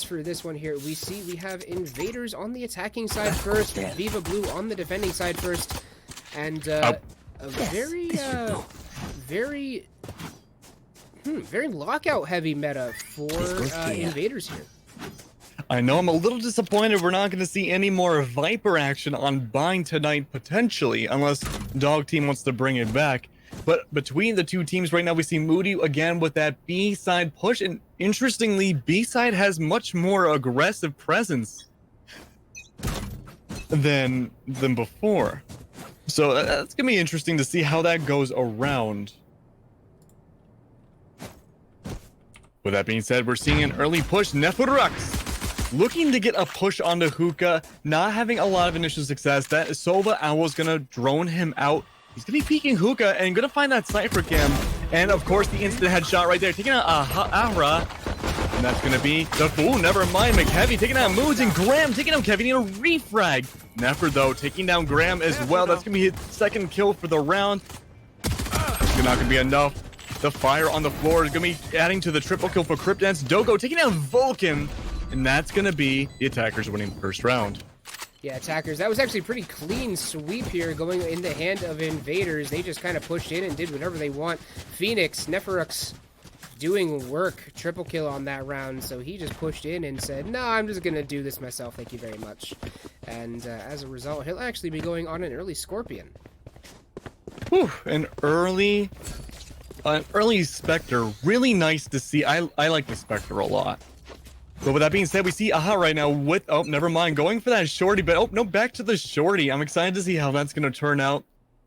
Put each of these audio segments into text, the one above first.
For this one here, we have Invaders on the attacking side first, Viva Blue on the defending side first, and a very lockout heavy meta for Invaders here. I know I'm a little disappointed we're not going to see any more Viper action on Bind tonight, potentially, unless Dog Team wants to bring it back. But between the two teams right now, we see Moody again with that B-side push. And interestingly, B-side has much more aggressive presence than before. So that's going to be interesting to see how that goes around. With that being said, we're seeing an early push. Neferux looking to get a push onto Hookah, not having a lot of initial success. That Sova Owl's going to drone him out. He's going to be peeking Hookah and going to find that Cypher Cam. And of course, the instant headshot right there, taking out Ahra. And that's going to be the fool. Never mind. McHeavy taking out Moods and Graham taking out Kevin in a refrag. Nefer, though, taking down Graham as well. That's going to be his second kill for the round. It's not going to be enough. The fire on the floor is going to be adding to the triple kill for Cryptdance. Dogo taking out Vulcan. And that's going to be the attackers winning the first round. Yeah, attackers. That was actually a pretty clean sweep here going in the hand of Invaders. They just kind of pushed in and did whatever they want. Phoenix, Neferux doing work. Triple kill on that round. So he just pushed in and said, no, I'm just going to do this myself. Thank you very much. And as a result, he'll actually be going on an early Scorpion. Whew, an early Spectre. Really nice to see. I like the Spectre a lot. But with that being said, we see Aha right now with, oh, never mind, going for that shorty, but oh, no, back to the shorty. I'm excited to see how that's going to turn out.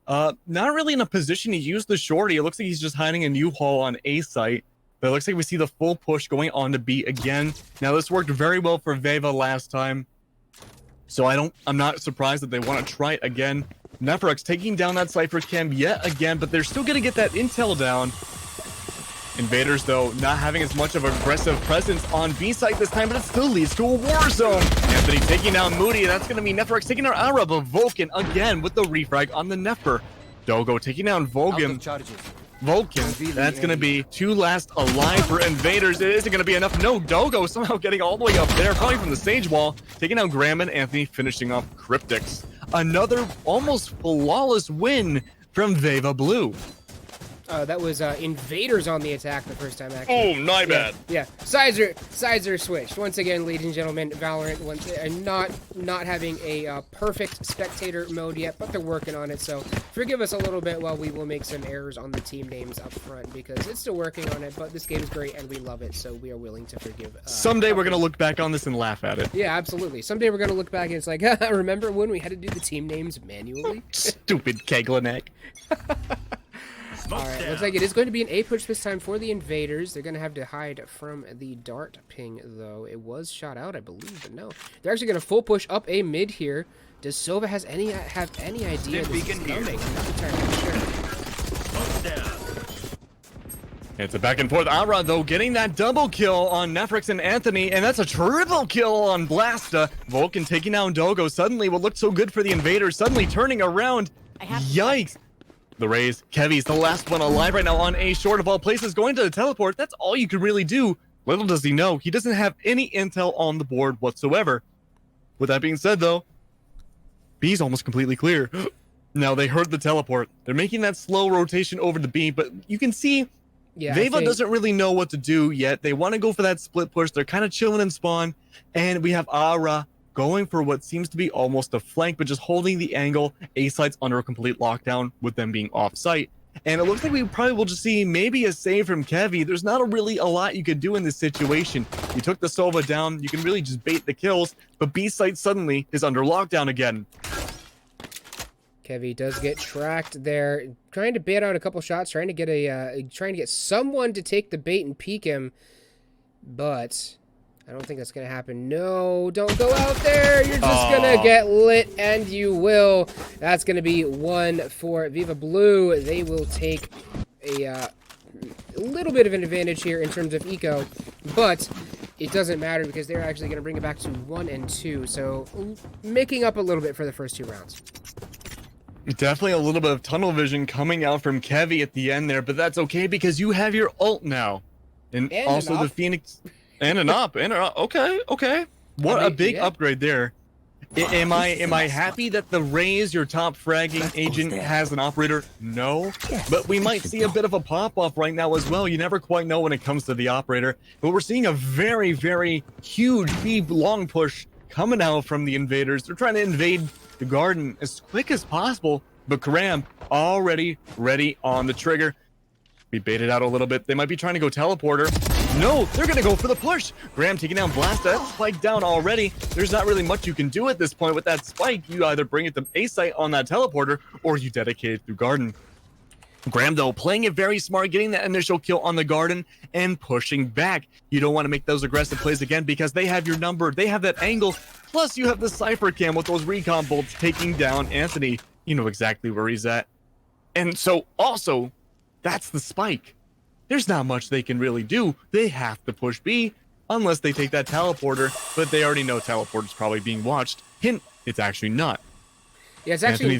Not really in a position to use the shorty. It looks like he's just hiding a U-Haul on A site, but it looks like we see the full push going on to B again. Now, this worked very well for Veva last time, so I'm not surprised that they want to try it again. Neferux taking down that Cypher Cam yet again, but they're still going to get that intel down. Invaders, though, not having as much of an aggressive presence on B site this time, but it still leads to a war zone. Anthony taking down Moody. That's going to be Neferux taking down Ara, but Vulcan again with the refrag on the Nefer. Dogo taking down Vulcan. That's going to be two last alive for Invaders. It isn't going to be enough. No, Dogo somehow getting all the way up there, probably from the stage wall. Taking down Graham and Anthony, finishing off Cryptics. Another almost flawless win from Veva Blue. That was Invaders on the attack the first time, actually. Oh, my bad. Yeah. Sides are switched. Once again, ladies and gentlemen, Valorant not having a perfect spectator mode yet, but they're working on it. So forgive us a little bit while we will make some errors on the team names up front because it's still working on it. But this game is great and we love it, so we are willing to forgive. Someday we're gonna look back on this and laugh at it. Yeah, absolutely. Someday we're gonna look back and it's like, remember when we had to do the team names manually? Stupid Keglanek. Alright, looks like it is going to be an A push this time for the Invaders. They're going to have to hide from the dart ping, though. It was shot out, I believe, but no. They're actually going to full push up A mid here. Does Sova have any idea this is coming? I'm not entirely sure. It's a back and forth. Ara, though, getting that double kill on Neferux and Anthony, and that's a triple kill on Blasta. Vulcan taking down Dogo. Suddenly, what looked so good for the Invaders, suddenly turning around. Yikes. The Rays. Kevy's the last one alive right now on A short of all places, going to the teleport. That's all you can really do. Little does he know, he doesn't have any intel on the board whatsoever. With that being said, though, B's almost completely clear. Now, they heard the teleport. They're making that slow rotation over to B, but you can see Veva doesn't really know what to do yet. They want to go for that split push. They're kind of chilling in spawn, and we have Ara going for what seems to be almost a flank, but just holding the angle. A site's under a complete lockdown with them being off site. And it looks like we probably will just see maybe a save from Kevy. There's not really a lot you could do in this situation. You took the Sova down. You can really just bait the kills, but B site suddenly is under lockdown again. Kevy does get tracked there, trying to bait out a couple shots, trying to get someone to take the bait and peek him, but I don't think that's going to happen. No, don't go out there. You're just going to get lit, and you will. That's going to be one for Viva Blue. They will take a little bit of an advantage here in terms of eco, but it doesn't matter because they're actually going to bring it back to 1 and 2, so making up a little bit for the first 2 rounds. Definitely a little bit of tunnel vision coming out from Kevy at the end there, but that's okay because you have your ult now. And also the Phoenix... And an op. Okay, okay. What a big upgrade there. Am I happy that the Raze, your top fragging agent, has an operator? No. But we might see a bit of a pop-off right now as well. You never quite know when it comes to the operator. But we're seeing a very, very huge long push coming out from the Invaders. They're trying to invade the garden as quick as possible. But Karam already ready on the trigger. We baited out a little bit. They might be trying to go teleporter. No, they're going to go for the push. Graham taking down Blast. That spike down already. There's not really much you can do at this point with that spike. You either bring it to A site on that teleporter or you dedicate it through Garden. Graham, though, playing it very smart, getting that initial kill on the Garden and pushing back. You don't want to make those aggressive plays again because they have your number. They have that angle. Plus, you have the Cypher Cam with those recon bolts taking down Anthony. You know exactly where he's at. And so, also, that's the spike. There's not much they can really do. They have to push B unless they take that teleporter, but they already know teleporter's probably being watched. Hint, it's actually not. Yeah, it's actually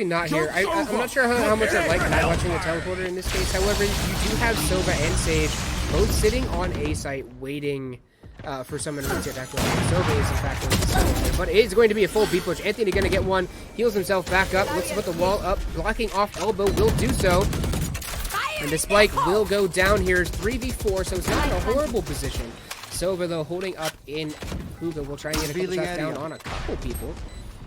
not here. I'm not sure how much I like not watching the teleporter in this case. However, you do have Sova and Sage both sitting on A site waiting for someone to get back. Sova is in fact going to sit there, but it is going to be a full B push. Anthony going to get one, heals himself back up, looks to put the wall up, blocking off elbow, will do so. And the spike will go down here. 3v4, so it's not a horrible position. Sova, though, holding up in Huga. We'll try and get a couple shots down on a couple people.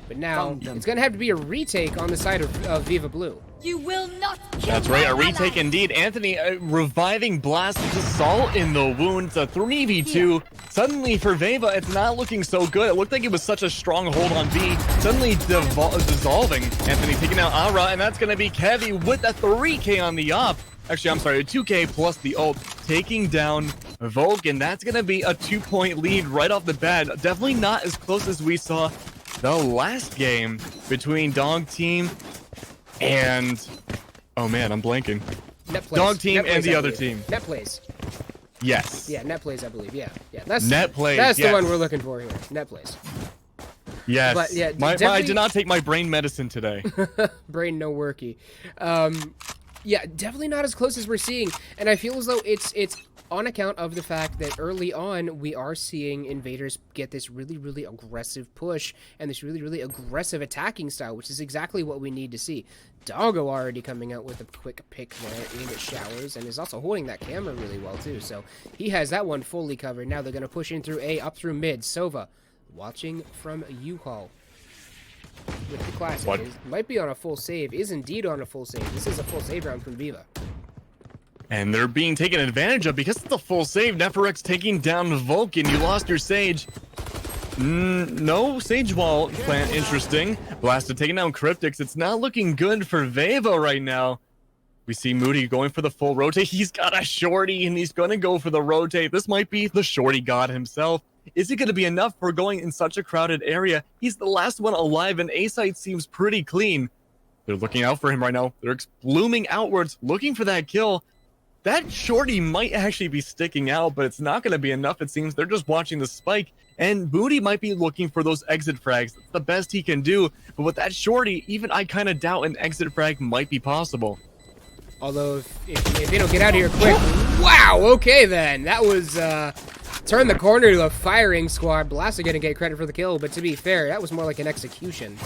But now, it's going to have to be a retake on the side of Viva Blue. You will not kill. That's right, a retake indeed. Anthony reviving Blast, just salt in the wound. It's a 3v2. Suddenly for Veva, it's not looking so good. It looked like it was such a strong hold on B. Suddenly dissolving. Anthony taking out Ara, and that's going to be Kevy with a 3k on the op. Actually, I'm sorry, a 2k plus the ult, taking down Vulcan. That's going to be a 2-point lead right off the bat. Definitely not as close as we saw the last game between Dog Team and... Oh man, I'm blanking. Dog Team and the other team. Net plays. Yes. Yeah, net plays, I believe. Yeah. That's net plays. That's the one we're looking for here. Net plays. Yes. But yeah, I did not take my brain medicine today. Brain no worky. Yeah, definitely not as close as we're seeing, and I feel as though it's on account of the fact that early on we are seeing Invaders get this really, really aggressive push and this really, really aggressive attacking style, which is exactly what we need to see. Doggo already coming out with a quick pick there in the showers and is also holding that camera really well too, so he has that one fully covered. Now they're going to push in through A, up through mid. Sova watching from U-Haul. With the classic, might be on a full save, is indeed on a full save. This is a full save round from Veva. And they're being taken advantage of because it's a full save. Neferex taking down Vulcan. You lost your Sage. No Sage Wall plant, interesting. Blasted taking down Cryptics. It's not looking good for Veva right now. We see Moody going for the full rotate. He's got a shorty and he's going to go for the rotate. This might be the shorty god himself. Is it going to be enough for going in such a crowded area? He's the last one alive, and A-site seems pretty clean. They're looking out for him right now. They're blooming outwards, looking for that kill. That shorty might actually be sticking out, but it's not going to be enough, it seems. They're just watching the spike, and Booty might be looking for those exit frags. That's the best he can do, but with that shorty, even I kind of doubt an exit frag might be possible. Although, if they don't get out of here quick... Wow, okay then. That was... Turn the corner to a firing squad. Blaster gonna get credit for the kill, but to be fair, that was more like an execution.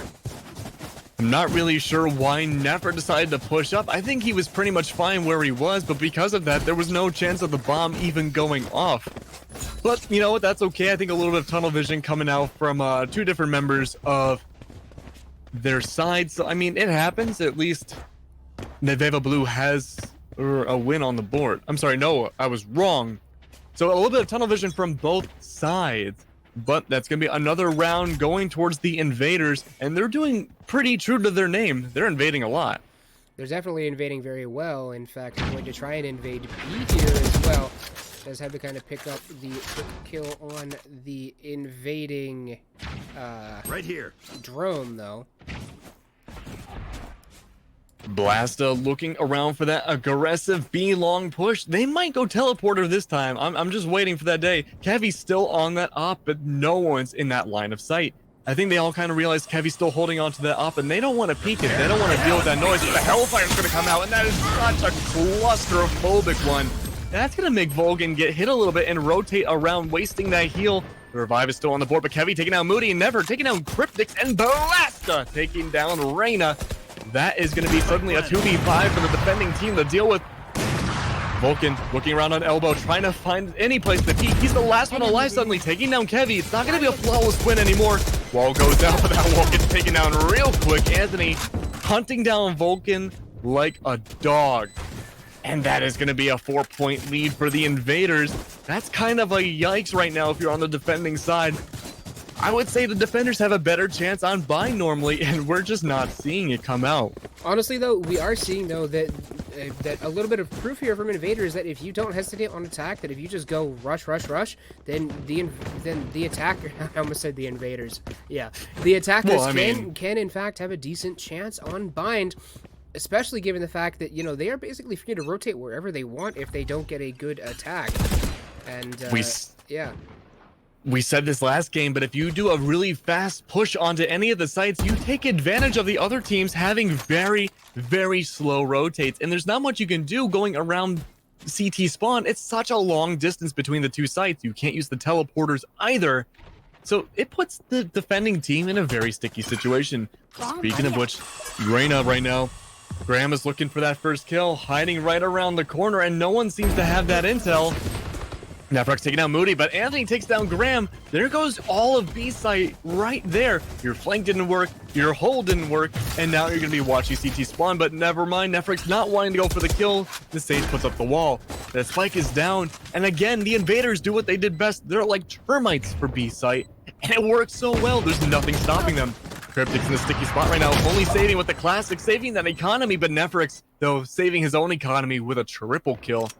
I'm not really sure why Nefer decided to push up. I think he was pretty much fine where he was, but because of that, there was no chance of the bomb even going off. But you know what? That's okay. I think a little bit of tunnel vision coming out from two different members of their side. So, I mean, it happens. At least Veva Blue has a win on the board. I'm sorry. No, I was wrong. So a little bit of tunnel vision from both sides, but that's going to be another round going towards the Invaders, and they're doing pretty true to their name. They're invading a lot. They're definitely invading very well. In fact, I'm going to try and invade B here as well. Does have to kind of pick up the quick kill on the invading right here drone, though. Blasta looking around for that aggressive B long push. They might go teleporter this time. I'm just waiting for that day. Kevy's still on that op, but no one's in that line of sight. I think they all kind of realize Kevy's still holding on to that op, and they don't want to peek it. They don't want to deal with that noise. The Hellfire's going to come out, and that is such a claustrophobic one. That's going to make Volgan get hit a little bit and rotate around, wasting that heal. The revive is still on the board, but Kevy taking down Moody and Never, taking down Cryptix, and Blasta taking down Reyna. That is going to be suddenly a 2v5 for the defending team to deal with. Vulcan looking around on elbow, trying to find any place to peek. He's the last one alive suddenly, taking down Kevy. It's not going to be a flawless win anymore. Wall goes down, but that wall gets taken down real quick. Anthony hunting down Vulcan like a dog. And that is going to be a 4-point lead for the Invaders. That's kind of a yikes right now if you're on the defending side. I would say the defenders have a better chance on buy normally, and we're just not seeing it come out. Honestly, though, we are seeing, though, that a little bit of proof here from Invaders that if you don't hesitate on attack, that if you just go rush, then the attacker, I almost said the Invaders. Yeah, the attackers can in fact have a decent chance on bind, especially given the fact that, you know, they are basically free to rotate wherever they want if they don't get a good attack. And, yeah. We said this last game, but if you do a really fast push onto any of the sites, you take advantage of the other teams having very, very slow rotates. And there's not much you can do going around CT spawn. It's such a long distance between the two sites. You can't use the teleporters either. So it puts the defending team in a very sticky situation. Speaking of which, Reyna right now, Graham is looking for that first kill, hiding right around the corner, and no one seems to have that intel. Nefrox taking down Moody, but Anthony takes down Graham. There goes all of B-site right there. Your flank didn't work, your hold didn't work, and now you're going to be watching CT spawn, but never mind. Nefrox not wanting to go for the kill. The Sage puts up the wall. The spike is down, and again, the Invaders do what they did best. They're like termites for B-site, and it works so well. There's nothing stopping them. Cryptix in a sticky spot right now, only saving with the classic, saving that economy, but Nefrox, though, saving his own economy with a triple kill.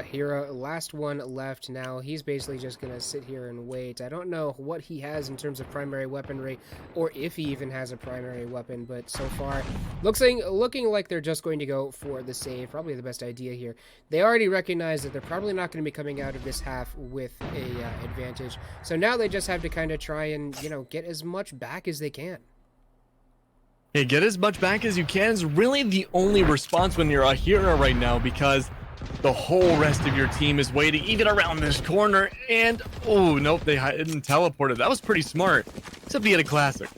Hero, last one left now. He's basically just going to sit here and wait. I don't know what he has in terms of primary weaponry, or if he even has a primary weapon, but so far, looking like they're just going to go for the save. Probably the best idea here. They already recognize that they're probably not going to be coming out of this half with a advantage, so now they just have to kind of try and, you know, get as much back as they can. Yeah, get as much back as you can is really the only response when you're a hero right now, because the whole rest of your team is waiting, even around this corner, and oh nope, they didn't teleport it. That was pretty smart, except he had a classic.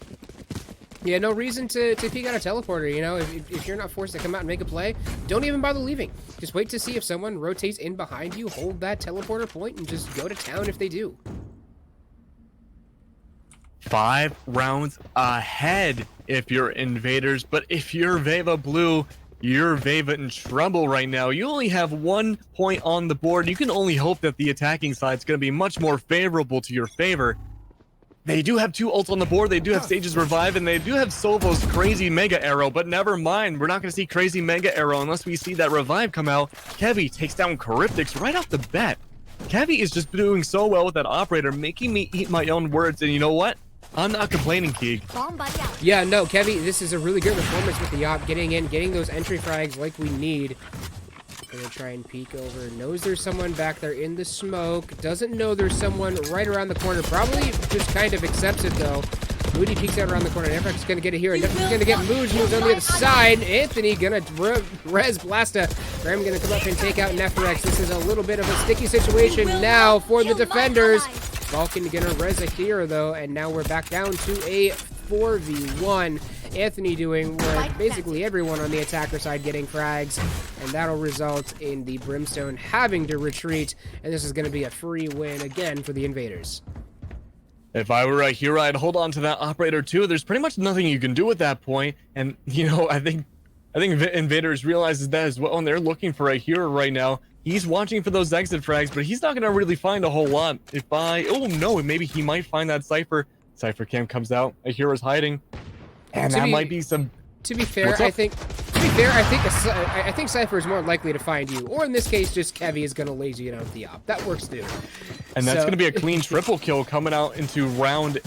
Yeah, no reason to peek out a teleporter, you know. If you're not forced to come out and make a play, don't even bother leaving. Just wait to see if someone rotates in behind you, hold that teleporter point, and just go to town if they do. 5 rounds ahead if you're Invaders, but if you're Veva Blue, you're Veva in trouble right now. You only have 1 point on the board. You can only hope that the attacking side's going to be much more favorable to your favor. They do have 2 ults on the board. They do have Sage's Revive, and they do have Sovo's Crazy Mega Arrow, but never mind. We're not going to see Crazy Mega Arrow unless we see that Revive come out. Kevy takes down Cryptix right off the bat. Kevy is just doing so well with that operator, making me eat my own words, and you know what? I'm not complaining, Keeg. Yeah, no, Kevy, this is a really good performance with the op, getting in, getting those entry frags like we need. Gonna try and peek over. Knows there's someone back there in the smoke. Doesn't know there's someone right around the corner. Probably just kind of accepts it, though. Moody peeks out around the corner. Nefrox is gonna get it here. Nefrox is gonna get moves on the other side. Anthony gonna res Blasta. Graham gonna come up and take out Nefrox. This is a little bit of a sticky situation now for the defenders. Vulcan gonna res a hero, though, and now we're back down to a 4v1. Anthony doing work, basically everyone on the attacker side getting frags, and that'll result in the Brimstone having to retreat, and this is going to be a free win again for the Invaders. If I were a hero, I'd hold on to that operator too. There's pretty much nothing you can do at that point, and you know, I think Invaders realizes that as well, and they're looking for a hero right now. He's watching for those exit frags, but he's not going to really find a whole lot. Oh no, maybe he might find that Cypher. Cypher cam comes out, a hero's hiding, and that might be some... To be fair, I think Cypher is more likely to find you, or in this case, just Kevy is going to lazy it out with the op. That works too. And that's going to be a clean triple kill coming out into round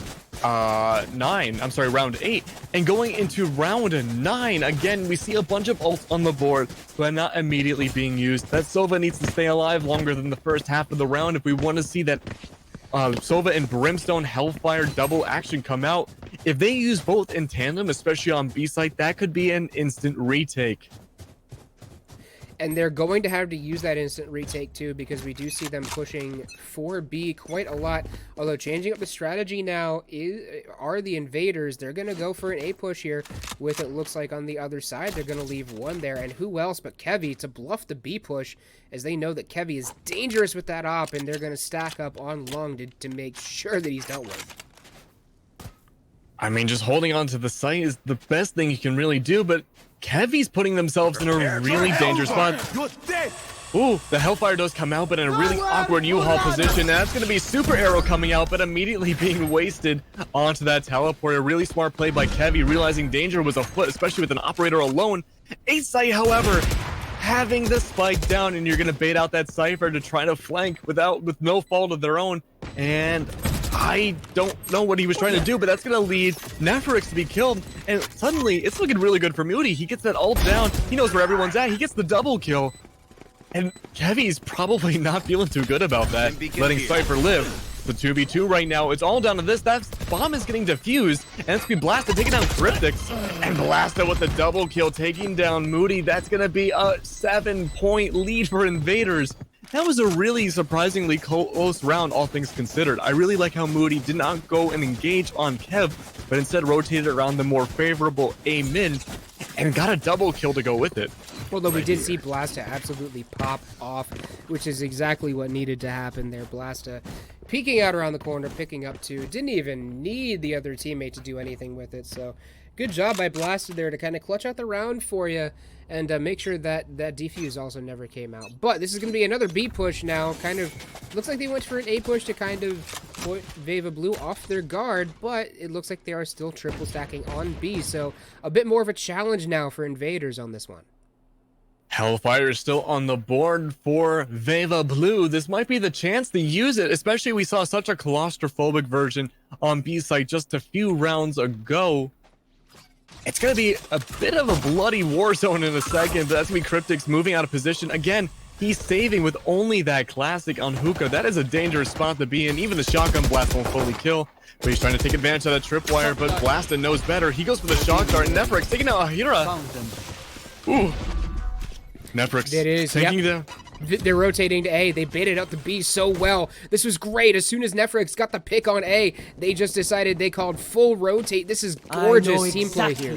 8. And going into round 9, again, we see a bunch of ults on the board, but not immediately being used. That Sova needs to stay alive longer than the first half of the round if we want to see that Sova and Brimstone Hellfire double action come out. If they use both in tandem, especially on B site, that could be an instant retake. And they're going to have to use that instant retake too, because we do see them pushing 4B quite a lot. Although changing up the strategy now are the Invaders. They're going to go for an A push here with, it looks like, on the other side. They're going to leave one there. And who else but Kevy to bluff the B push, as they know that Kevy is dangerous with that op, and they're going to stack up on long to make sure that he's dealt with. I mean, just holding on to the site is the best thing you can really do, but Kevy's putting themselves in a really dangerous spot. Ooh, the Hellfire does come out, but in a really awkward U-Haul position. That's going to be Super Arrow coming out, but immediately being wasted onto that teleport. A really smart play by Kevy, realizing danger was afoot, especially with an operator alone. A-Site, however, having the spike down, and you're going to bait out that Cypher to try to flank with no fault of their own. And I don't know what he was trying to do, but that's going to lead Neferix to be killed. And suddenly, it's looking really good for Moody. He gets that ult down. He knows where everyone's at. He gets the double kill. And Kevy's probably not feeling too good about that, letting Cypher live. The 2v2 right now, it's all down to this. That bomb is getting defused, and it's going to be Blasted, taking down Cryptics. And Blasted with the double kill, taking down Moody. That's going to be a 7-point lead for Invaders. That was a really surprisingly close round, all things considered. I really like how Moody did not go and engage on Kev, but instead rotated around the more favorable A mid and got a double kill to go with it. Although we did see Blasta absolutely pop off, which is exactly what needed to happen there. Blasta peeking out around the corner, picking up two. Didn't even need the other teammate to do anything with it. So good job by Blasta there to kind of clutch out the round for you and make sure that that defuse also never came out. But this is going to be another B push now. Kind of looks like they went for an A push to kind of put Veva Blue off their guard, but it looks like they are still triple stacking on B. So a bit more of a challenge now for Invaders on this one. Hellfire is still on the board for Veva Blue. This might be the chance to use it, especially we saw such a claustrophobic version on B site just a few rounds ago. It's going to be a bit of a bloody war zone in a second, but that's going to be Cryptics moving out of position. Again, he's saving with only that classic on Hookah. That is a dangerous spot to be in. Even the shotgun blast won't fully kill, but he's trying to take advantage of that tripwire, but Blasted knows better. He goes for the shock dart, and Neferix taking out Ahira. Ooh. Neferix taking the... They're rotating to A. They baited out the B so well. This was great. As soon as Neferix got the pick on A, they just decided they called full rotate. This is gorgeous team play here.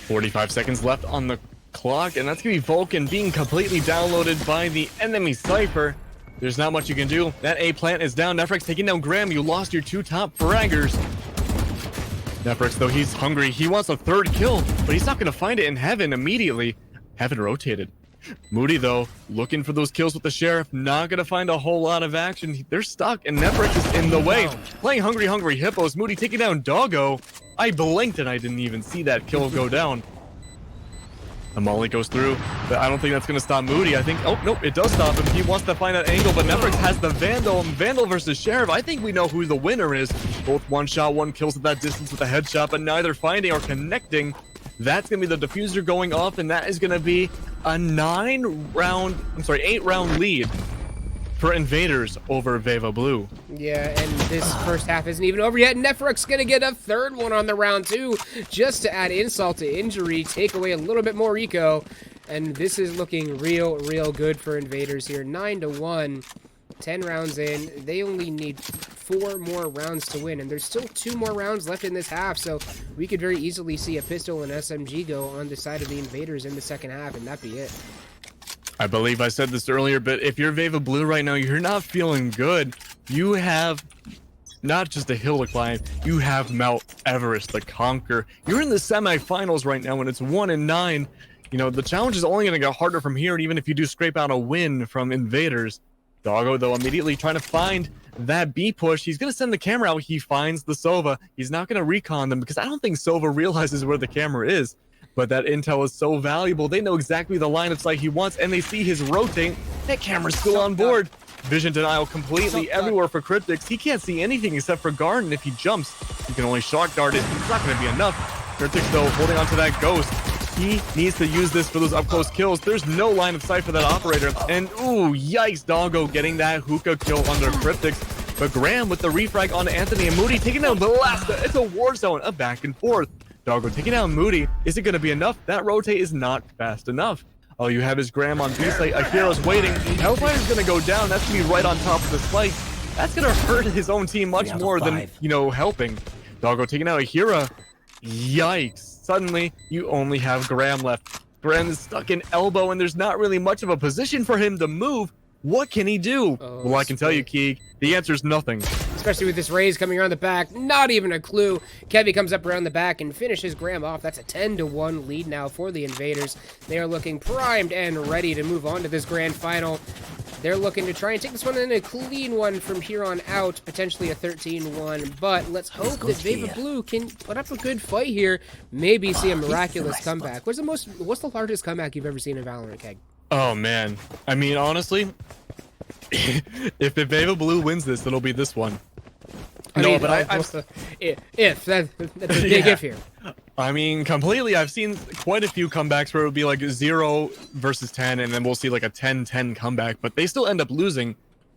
45 seconds left on the clock, and that's going to be Vulcan being completely downloaded by the enemy Cypher. There's not much you can do. That A plant is down. Neferix taking down Graham. You lost your two top fraggers. Neferix, though, he's hungry. He wants a third kill, but he's not going to find it in Heaven immediately. Heaven rotated. Moody, though, looking for those kills with the Sheriff. Not going to find a whole lot of action. They're stuck, and Neferix is in the way. Playing Hungry Hippos. Moody taking down Doggo. I blinked, and I didn't even see that kill go down. The Molly goes through, but I don't think that's going to stop Moody. I think, oh, nope, it does stop him. He wants to find that angle, but Neferix has the Vandal. Vandal versus Sheriff. I think we know who the winner is. Both one shot, one kills at that distance with a headshot, but neither finding or connecting. That's going to be the diffuser going off, and that is going to be a 8-round lead for Invaders over Veva Blue. Yeah, and this first half isn't even over yet. Neferix going to get a third one on the round, too, just to add insult to injury, take away a little bit more eco, and this is looking real good for Invaders here. 9-1, 10 rounds in. They only need 4 more rounds to win, and there's still 2 more rounds left in this half, so we could very easily see a pistol and SMG go on the side of the Invaders in the second half, and that'd be it. I believe I said this earlier, but if you're Veva Blue right now, you're not feeling good. You have not just a hill to climb, you have Mount Everest to conquer. You're in the semifinals right now, and it's 1-9. You know, the challenge is only going to get harder from here, and even if you do scrape out a win from Invaders. Doggo, though, immediately trying to find that B push. He's going to send the camera out. He finds the Sova. He's not going to recon them because I don't think Sova realizes where the camera is. But that intel is so valuable. They know exactly the line of sight he wants, and they see his rotate. That camera's still on board. Vision denial completely everywhere for Cryptics. He can't see anything except for Garden. If he jumps, he can only shock dart it. It's not going to be enough. Cryptics, though, holding on to that Ghost. He needs to use this for those up-close kills. There's no line of sight for that operator. And, ooh, yikes, Doggo getting that hookah kill under Cryptics. But Graham with the refrag on Anthony and Moody taking down Blasta. It's a war zone, a back and forth. Doggo taking down Moody. Is it going to be enough? That rotate is not fast enough. Oh, you have his Graham on B-site. Akira's waiting. Hellfire's going to go down. That's going to be right on top of the spike. That's going to hurt his own team much more than, you know, helping. Doggo taking out Akira. Yikes. Suddenly, you only have Graham left. Graham is stuck in elbow, and there's not really much of a position for him to move. What can he do? Well, I can tell you, Keeg, the answer is nothing. Especially with this raise coming around the back, not even a clue. Kevy comes up around the back and finishes Graham off. That's a 10-1 lead now for the Invaders. They are looking primed and ready to move on to this grand final. They're looking to try and take this one in a clean one from here on out, potentially a 13-1. But let's hope that Veva Blue can put up a good fight here. Maybe see a miraculous comeback. What's the largest comeback you've ever seen in Valorant, Keg? Oh man, I mean honestly, if Veva Blue wins this, it'll be this one. That's a big if here. I mean, completely. I've seen quite a few comebacks where it would be like 0 versus 10, and then we'll see like a 10-10 comeback, but they still end up losing.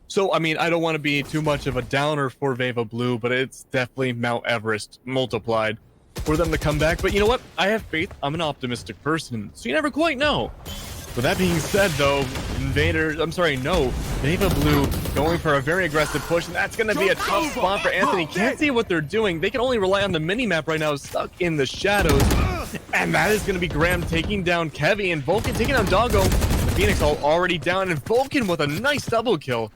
So, I mean, I don't want to be too much of a downer for Veva Blue, but it's definitely Mount Everest multiplied for them to come back. But you know what? I have faith. I'm an optimistic person, so you never quite know. With that being said, though, Veva Blue going for a very aggressive push, and that's going to be a tough spot for Anthony. Can't see what they're doing. They can only rely on the mini-map right now, stuck in the shadows. And that is going to be Graham taking down Kevy, and Vulcan taking down Doggo. The Phoenix all already down, and Vulcan with a nice double kill.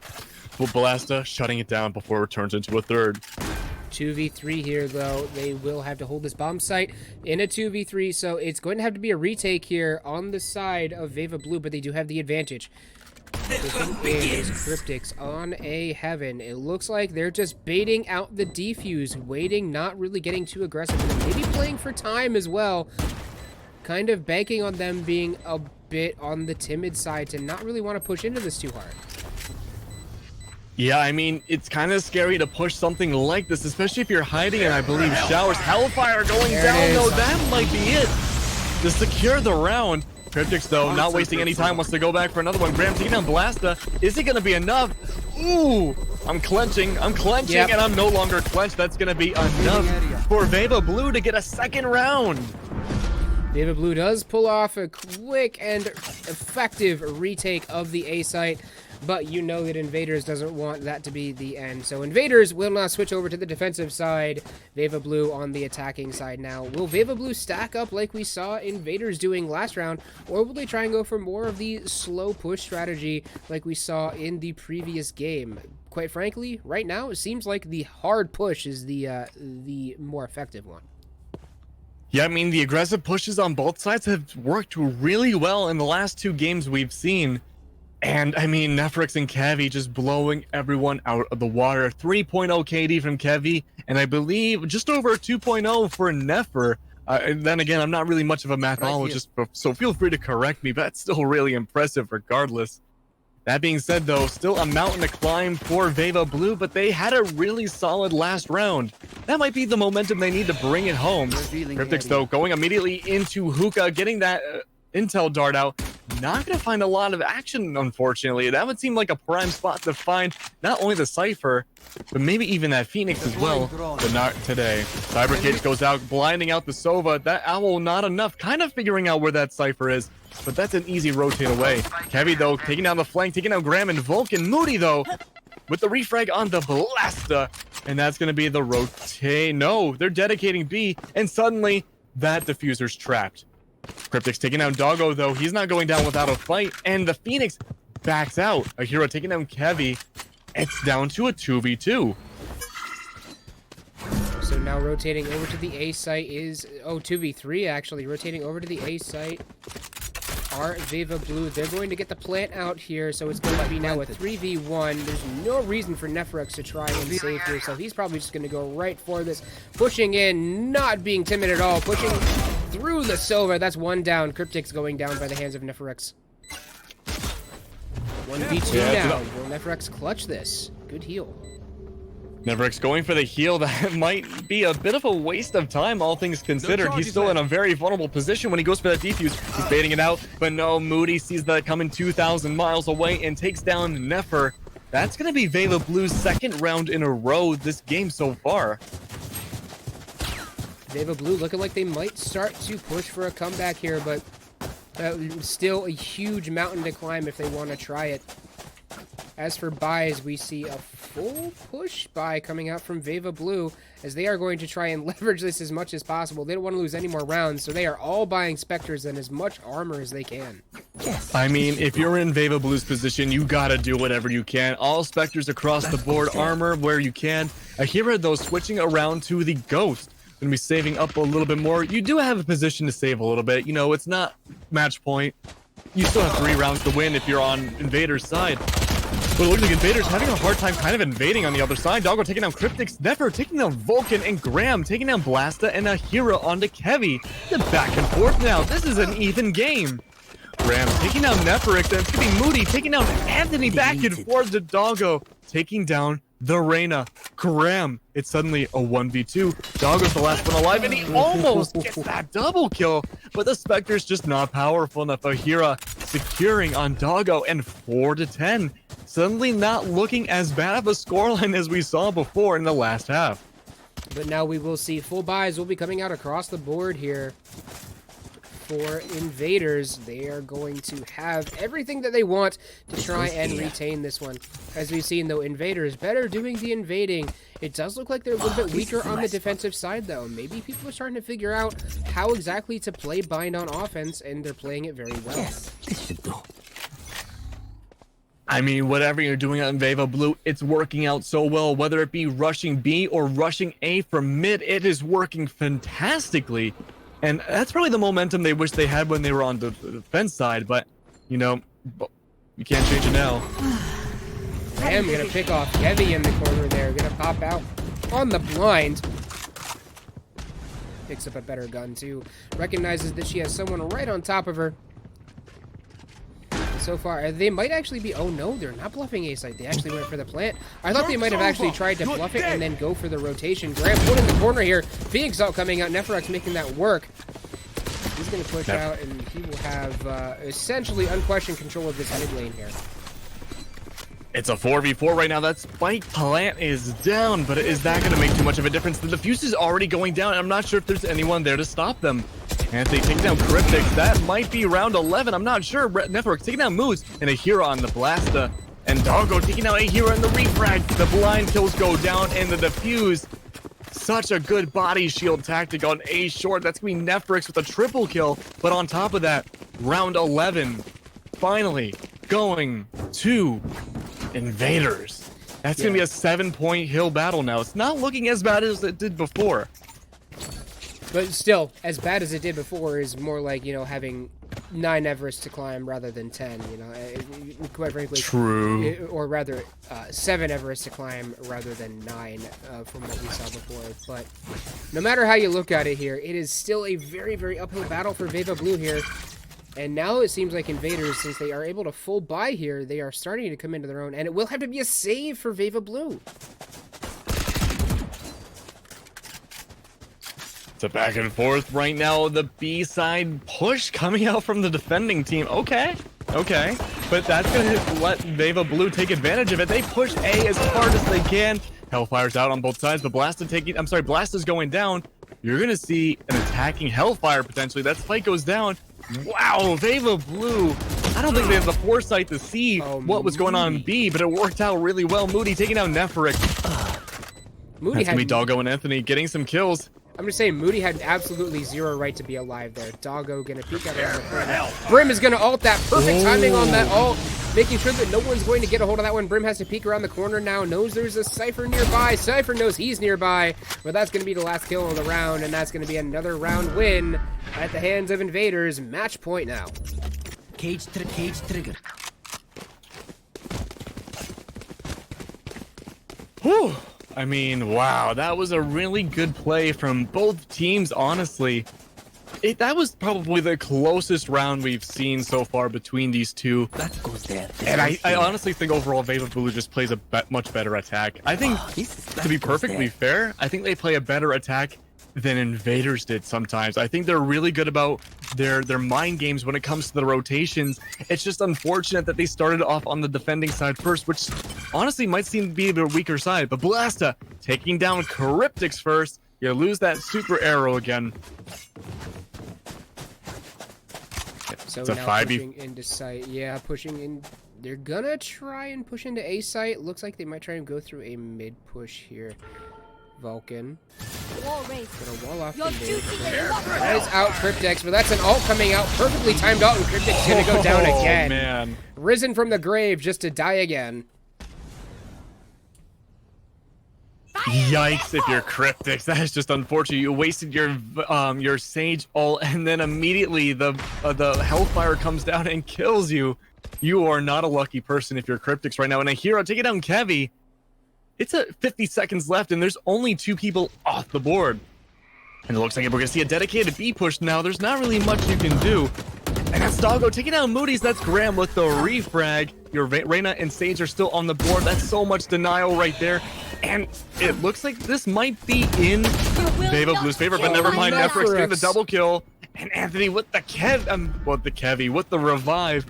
But Balasta shutting it down before it turns into a third. 2v3 here, though. They will have to hold this bomb site in a 2v3, so it's going to have to be a retake here on the side of Veva Blue, but they do have the advantage. Cryptics on a Heaven. It looks like they're just baiting out the defuse, waiting, not really getting too aggressive, and maybe playing for time as well. Kind of banking on them being a bit on the timid side to not really want to push into this too hard. Yeah, I mean, it's kind of scary to push something like this, especially if you're hiding, and I believe Showers. Hellfire going down, though. That might be it to secure the round. Cryptics, though, not wasting any time, wants to go back for another one. Graham taking down Blasta. Is it going to be enough? Ooh, I'm clenching, and I'm no longer clenched. That's going to be enough for Veva Blue to get a second round. Veva Blue does pull off a quick and effective retake of the A site, but you know that Invaders doesn't want that to be the end. So Invaders will now switch over to the defensive side. Veva Blue on the attacking side now. Will Veva Blue stack up like we saw Invaders doing last round, or will they try and go for more of the slow push strategy like we saw in the previous game? Quite frankly, right now it seems like the hard push is the more effective one. Yeah, I mean, the aggressive pushes on both sides have worked really well in the last two games we've seen. And, I mean, Nefrix and Kevy just blowing everyone out of the water. 3.0 KD from Kevy, and I believe just over 2.0 for Nefer. And then again, I'm not really much of a mathologist, so feel free to correct me, but that's still really impressive regardless. That being said, though, still a mountain to climb for Veva Blue, but they had a really solid last round. That might be the momentum they need to bring it home. Cryptics, though, going immediately into Hookah, getting that intel dart out. Not going to find a lot of action, unfortunately. That would seem like a prime spot to find not only the Cypher, but maybe even that Phoenix as well, but not today. Cyber Cage goes out, blinding out the Sova. That Owl, not enough. Kind of figuring out where that Cypher is, but that's an easy rotate away. Kevy, though, taking down the flank, taking down Graham and Vulcan. Moody, though, with the refrag on the Blasta, and that's going to be the rotate. No, they're dedicating B, and suddenly that diffuser's trapped. Cryptics taking down Doggo, though. He's not going down without a fight, and the Phoenix backs out. A hero taking down Kevy. It's down to a 2v2. So now rotating over to the A site is 2v3 actually. Rotating over to the A site are Veva Blue. They're going to get the plant out here, so it's going to be now a 3v1. There's no reason for Nefrix to try and save here, so he's probably just going to go right for this. Pushing in, not being timid at all. Pushing through the Sova. That's one down. Cryptics going down by the hands of Nefrix. 1v2 now. Will Nefrix clutch this? Good heal. Nefrix going for the heal. That might be a bit of a waste of time, all things considered. He's still in a very vulnerable position when he goes for that defuse. He's baiting it out, but no, Moody sees that coming 2,000 miles away and takes down Nefer. That's going to be Veva Blue's second round in a row this game so far. Veva Blue looking like they might start to push for a comeback here, but still a huge mountain to climb if they want to try it. As for buys, we see a full push buy coming out from Veva Blue, as they are going to try and leverage this as much as possible. They don't want to lose any more rounds, so they are all buying Spectres and as much armor as they can. Yes. I mean, if you're in Veva Blue's position, you gotta do whatever you can. All Spectres across the board, armor where you can. Ahira, though, switching around to the Ghost. Gonna be saving up a little bit more. You do have a position to save a little bit. You know, it's not match point. You still have 3 rounds to win if you're on Invaders' side. But it looks like Invaders having a hard time kind of invading on the other side. Doggo taking down Cryptix, Nefer taking down Vulcan, and Graham taking down Blasta and Ahira onto Kevi. The back and forth now. This is an even game. Graham taking down Neferix, and it's going to be Moody taking down Anthony back and forth to Doggo, taking down the Reyna. Graham, it's suddenly a 1v2. Doggo's the last one alive, and he almost gets that double kill. But the Spectre's just not powerful enough. Ahira securing on Doggo, and 4-10. Suddenly not looking as bad of a scoreline as we saw before in the last half. But now we will see full buys will be coming out across the board here for Invaders. They are going to have everything that they want to try and retain this one. As we've seen, though, Invaders better doing the invading. It does look like they're a little bit weaker on the defensive side, though. Maybe people are starting to figure out how exactly to play Bind on offense, and they're playing it very well. Yes, this should do. I mean, whatever you're doing on Veva Blue, it's working out so well. Whether it be rushing B or rushing A from mid, it is working fantastically. And that's probably the momentum they wish they had when they were on the defense side. But, you know, you can't change it now. Graham gonna pick off Heavy in the corner there. Gonna pop out on the blind. Picks up a better gun, too. Recognizes that she has someone right on top of her. So far, they might actually be... Oh, no, they're not bluffing A-site. They actually went for the plant. I thought they might have actually tried to bluff it and then go for the rotation. Graham put in the corner here. Phoenix out coming out. Neferux making that work. He's going to push out, and he will have essentially unquestioned control of this mid lane here. It's a 4v4 right now. That spike plant is down, but is that going to make too much of a difference? The defuse is already going down, and I'm not sure if there's anyone there to stop them. Anthony taking down Cryptix. That might be round 11. I'm not sure. Neferux taking down Moose and Ahira on the Blasta. And Doggo taking down Ahira in the refrag. The blind kills go down and the defuse. Such a good body shield tactic on A short. That's going to be Neferux with a triple kill. But on top of that, round 11 finally going to Invaders. That's going to be a 7-point hill battle now. It's not looking as bad as it did before. But still, as bad as it did before is more like, you know, having 9 Everests to climb rather than 10, you know, quite frankly. True. Or rather, 7 Everests to climb rather than 9 from what we saw before. But no matter how you look at it here, it is still a very, very uphill battle for Veva Blue here. And now it seems like Invaders, since they are able to full buy here, they are starting to come into their own. And it will have to be a save for Veva Blue. It's a back and forth right now. The B-side push coming out from the defending team. Okay. But that's going to let Veva Blue take advantage of it. They push A as hard as they can. Hellfire's out on both sides, but Blasta's going down. You're going to see an attacking Hellfire potentially. That spike goes down. Wow, Veva Blue. I don't think they have the foresight to see what was going on in B, but it worked out really well. Moody taking down Neferix. Moody That's going to be Doggo and Anthony getting some kills. I'm just saying, Moody had absolutely zero right to be alive there. Doggo gonna peek out around the corner. Brim is gonna ult that. Perfect timing on that ult. Making sure that no one's going to get a hold of that one. Brim has to peek around the corner now. Knows there's a Cypher nearby. Cypher knows he's nearby. But that's gonna be the last kill of the round. And that's gonna be another round win at the hands of Invaders. Match point now. Cage trigger. Whew. I mean, wow, that was a really good play from both teams, honestly. That was probably the closest round we've seen so far between these two. That goes there. And I honestly think overall Veva Blue just plays a much better attack. I think, to be perfectly fair, I think they play a better attack than Invaders did sometimes. I think they're really good about their mind games when it comes to the rotations. It's just unfortunate that they started off on the defending side first, which honestly might seem to be the weaker side. But Blasta taking down Cryptix first. You lose that super arrow again. So It's a now 5v. pushing into site. Yeah, pushing in. They're gonna try and push into A site. Looks like they might try and go through a mid push here. Vulcan. Wall raised. Gonna wall off Your the mid. duty is not That is out Cryptex, but that's an ult coming out. Perfectly timed out, and Cryptex gonna go down Oh, again. man. Risen from the grave just to die again. Yikes! If you're Cryptics, that is just unfortunate. You wasted your Sage ult, and then immediately the Hellfire comes down and kills you. You are not a lucky person if you're Cryptics right now. And a hero taking down Kevy. It's 50 seconds left, and there's only 2 people off the board. And it looks like we're gonna see a dedicated B push now. There's not really much you can do. And that's Doggo taking down Moody's. That's Graham with the refrag. Your Reyna and Sage are still on the board. That's so much denial right there. And it looks like this might be in Veva Blue's favor, but never mind. Netflix getting the double kill. And Anthony with the with the revive.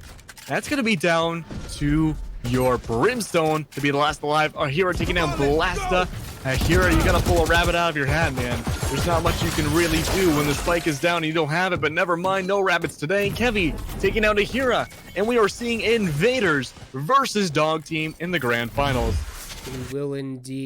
That's gonna be down to your Brimstone to be the last alive. A hero taking down Blasta. A hero, you gotta pull a rabbit out of your hat, man. There's not much you can really do when the spike is down and you don't have it, but never mind, no rabbits today. Kevy taking out a hero, and we are seeing Invaders versus Dog Team in the grand finals. We will indeed.